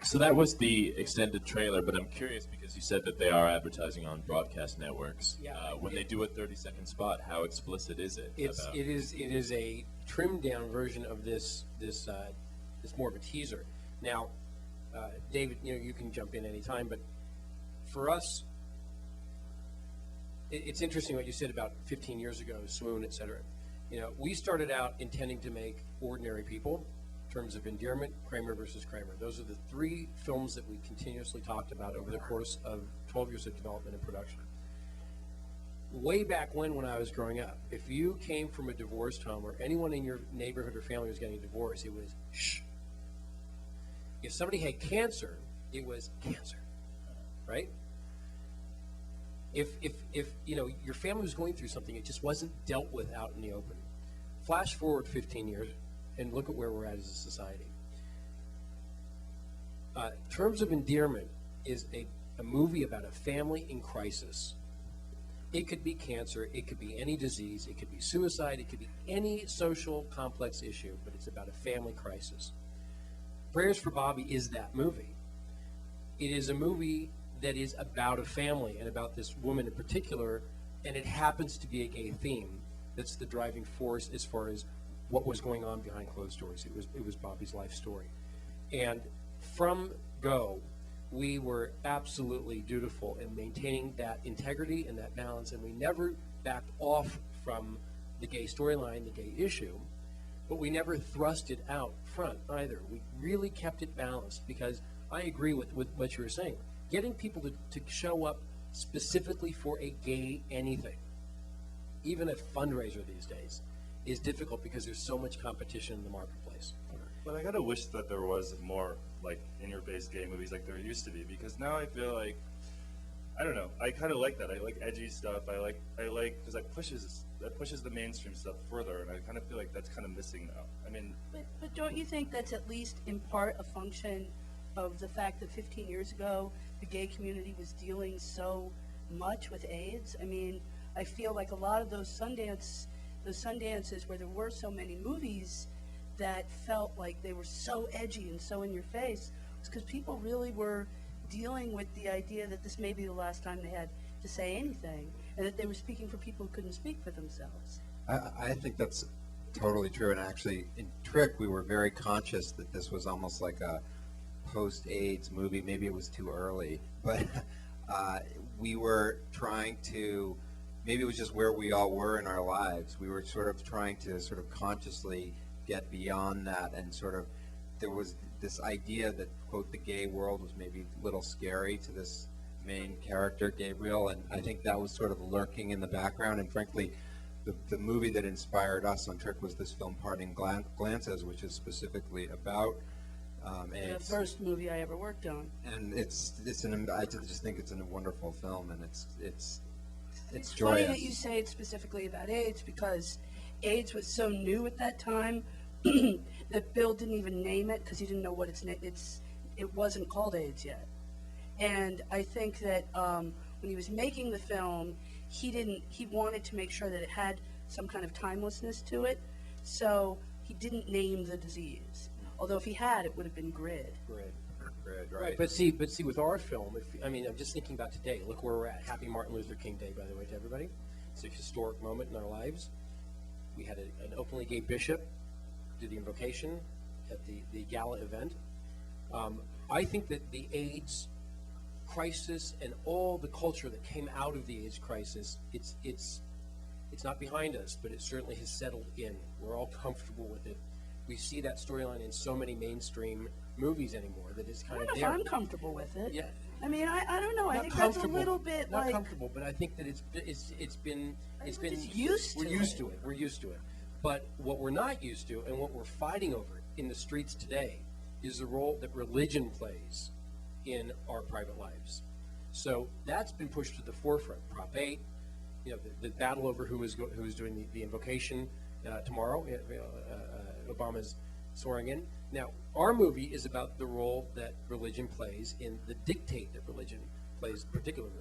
So that was the extended trailer, but I'm curious because you said that they are advertising on broadcast networks. Yeah. When they do a 30-second spot, how explicit is it? It is a trimmed down version of this more of a teaser. Now, David, you can jump in anytime, but for us, it's interesting what you said about 15 years ago, Swoon, et cetera. We started out intending to make ordinary people. In terms of endearment, Kramer versus Kramer. Those are the three films that we continuously talked about over the course of 12 years of development and production. Way back when I was growing up, if you came from a divorced home or anyone in your neighborhood or family was getting a divorce, it was shh. If somebody had cancer, it was cancer, right? If your family was going through something, it just wasn't dealt with out in the open. Flash forward 15 years, and look at where we're at as a society. Terms of Endearment is a movie about a family in crisis. It could be cancer, it could be any disease, it could be suicide, it could be any social complex issue, but it's about a family crisis. Prayers for Bobby is that movie. It is a movie that is about a family and about this woman in particular, and it happens to be a gay theme. That's the driving force as far as what was going on behind closed doors. It was Bobby's life story. And from go, we were absolutely dutiful in maintaining that integrity and that balance, and we never backed off from the gay storyline, the gay issue, but we never thrust it out front either. We really kept it balanced, because I agree with what you were saying. Getting people to show up specifically for a gay anything, even a fundraiser these days, is difficult because there's so much competition in the marketplace. But I gotta wish that there was more like in-your-face gay movies like there used to be, because now I feel like, I don't know, I kind of like that. I like edgy stuff. I like because that pushes the mainstream stuff further, and I kind of feel like that's kind of missing now. I mean, but don't you think that's at least in part a function of the fact that 15 years ago the gay community was dealing so much with AIDS? I mean, I feel like a lot of those Sundances where there were so many movies that felt like they were so edgy and so in your face was because people really were dealing with the idea that this may be the last time they had to say anything, and that they were speaking for people who couldn't speak for themselves. I think that's totally true, and actually in Trick we were very conscious that this was almost like a post-AIDS movie. Maybe it was too early, but we were trying to, maybe it was just where we all were in our lives. We were sort of trying to sort of consciously get beyond that, and sort of there was this idea that, quote, the gay world was maybe a little scary to this main character, Gabriel, and I think that was sort of lurking in the background. And frankly, the movie that inspired us on Trick was this film, Parting Glances, which is specifically about AIDS. The first movie I ever worked on. And I just think it's a wonderful film, and it's joyous. Funny that you say it's specifically about AIDS, because AIDS was so new at that time that Bill didn't even name it because he didn't know what it wasn't called AIDS yet. And I think that when he was making the film, he wanted to make sure that it had some kind of timelessness to it, so he didn't name the disease. Although if he had, it would have been GLAAD. Right. But see, with our film, I'm just thinking about today. Look where we're at. Happy Martin Luther King Day, by the way, to everybody. It's a historic moment in our lives. We had an openly gay bishop do the invocation at the gala event. I think that the AIDS crisis and all the culture that came out of the AIDS crisis, it's not behind us, but it certainly has settled in. We're all comfortable with it. We see that storyline in so many mainstream movies anymore that it's kind of there. I'm comfortable with it. Yeah. I mean, I don't know. I think that's a little bit not like comfortable, but I think that it's been used to We're used to it. We're used to it. But what we're not used to, and what we're fighting over in the streets today, is the role that religion plays in our private lives. So that's been pushed to the forefront. Prop 8, the battle over who is doing the invocation tomorrow. Obama's swearing in. Now, our movie is about the role that religion plays in the dictate that religion plays,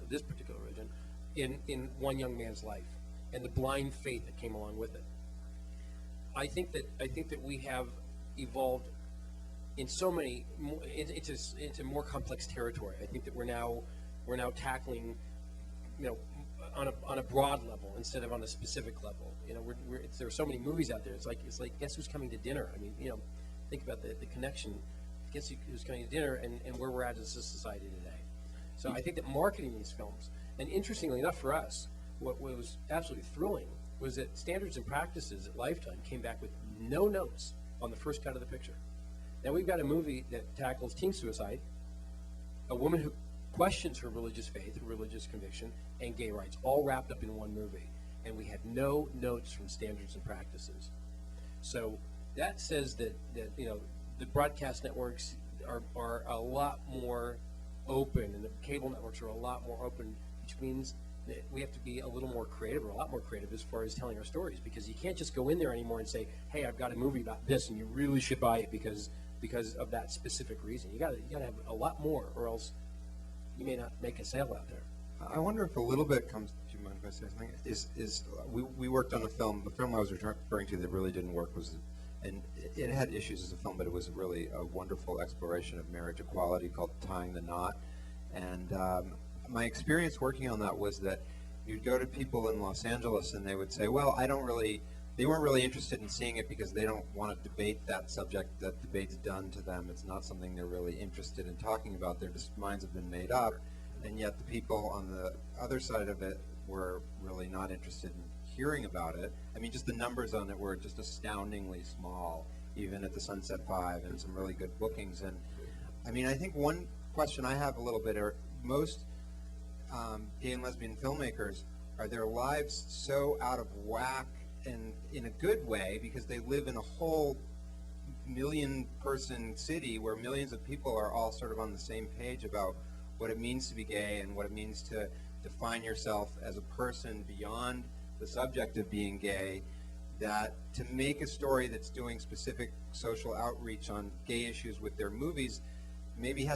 this particular religion, in one young man's life, and the blind faith that came along with it. I think that we have evolved in so many, into more complex territory. I think that we're now tackling, on a broad level instead of on a specific level. There are so many movies out there. It's like guess who's coming to dinner? I mean, think about the connection. Guess who's coming to dinner and where we're at as a society today. So I think that marketing these films, and interestingly enough for us, what was absolutely thrilling was that Standards and Practices at Lifetime came back with no notes on the first cut of the picture. Now we've got a movie that tackles teen suicide, a woman who questions her religious faith, her religious conviction, and gay rights, all wrapped up in one movie. And we had no notes from Standards and Practices. So that says that the broadcast networks are a lot more open, and the cable networks are a lot more open, which means that we have to be a little more creative, or a lot more creative, as far as telling our stories, because you can't just go in there anymore and say, hey, I've got a movie about this and you really should buy it because of that specific reason. You gotta have a lot more, or else you may not make a sale out there. I wonder if a little bit comes. Do you mind if I say something? We worked on a film. The film I was referring to that really didn't work was, and it had issues as a film, but it was really a wonderful exploration of marriage equality called Tying the Knot. And my experience working on that was that you'd go to people in Los Angeles and they would say, well, they weren't really interested in seeing it because they don't want to debate that subject. That debate's done to them. It's not something they're really interested in talking about. Their minds have been made up. And yet the people on the other side of it were really not interested in hearing about it. I mean, just the numbers on it were just astoundingly small, even at the Sunset 5, and some really good bookings. And I mean, I think one question I have a little bit are, most gay and lesbian filmmakers, are their lives so out of whack, and in a good way, because they live in a whole million-person city where millions of people are all sort of on the same page about what it means to be gay and what it means to define yourself as a person beyond the subject of being gay, that to make a story that's doing specific social outreach on gay issues with their movies maybe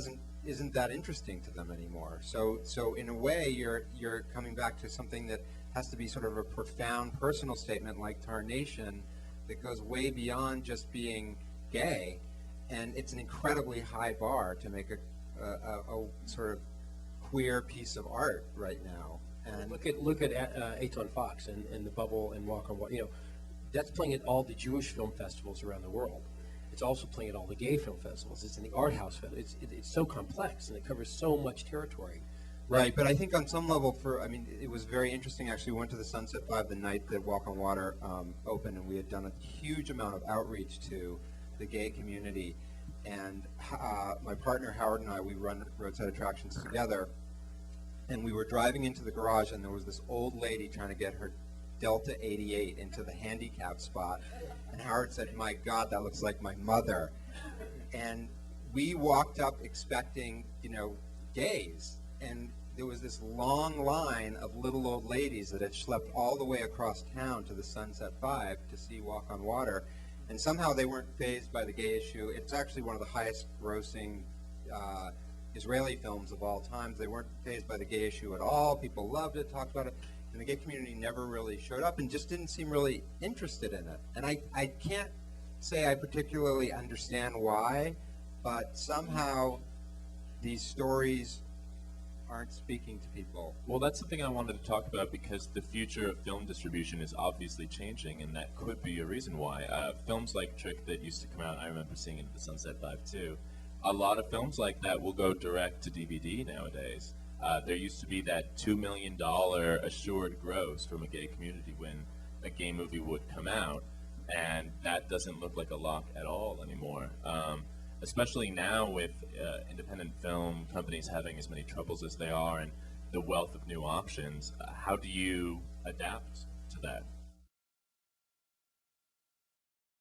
isn't that interesting to them anymore. So in a way, you're coming back to something that has to be sort of a profound personal statement like Tarnation that goes way beyond just being gay, and it's an incredibly high bar to make a sort of queer piece of art right now. And look at Aton Fox and The Bubble and Walk on Water. That's playing at all the Jewish film festivals around the world. It's also playing at all the gay film festivals. It's in the art house festival. It's so complex, and it covers so much territory. Right, but I think on some level, it was very interesting. Actually, we went to the Sunset 5 the night that Walk on Water opened, and we had done a huge amount of outreach to the gay community. And my partner Howard and I, we run Roadside Attractions together, and we were driving into the garage, and there was this old lady trying to get her Delta 88 into the handicap spot, and Howard said, "My God, that looks like my mother." And we walked up expecting, gays, and there was this long line of little old ladies that had schlepped all the way across town to the Sunset 5 to see Walk on Water. And somehow they weren't fazed by the gay issue. It's actually one of the highest grossing Israeli films of all time. They weren't fazed by the gay issue at all. People loved it, talked about it. And the gay community never really showed up and just didn't seem really interested in it. And I can't say I particularly understand why, but somehow these stories aren't speaking to people. Well, that's something I wanted to talk about, because the future of film distribution is obviously changing, and that could be a reason why. Films like Trick that used to come out, I remember seeing it at the Sunset 5 too. A lot of films like that will go direct to DVD nowadays. There used to be that $2 million assured gross from a gay community when a gay movie would come out, and that doesn't look like a lock at all anymore. Especially now with independent film companies having as many troubles as they are and the wealth of new options. How do you adapt to that?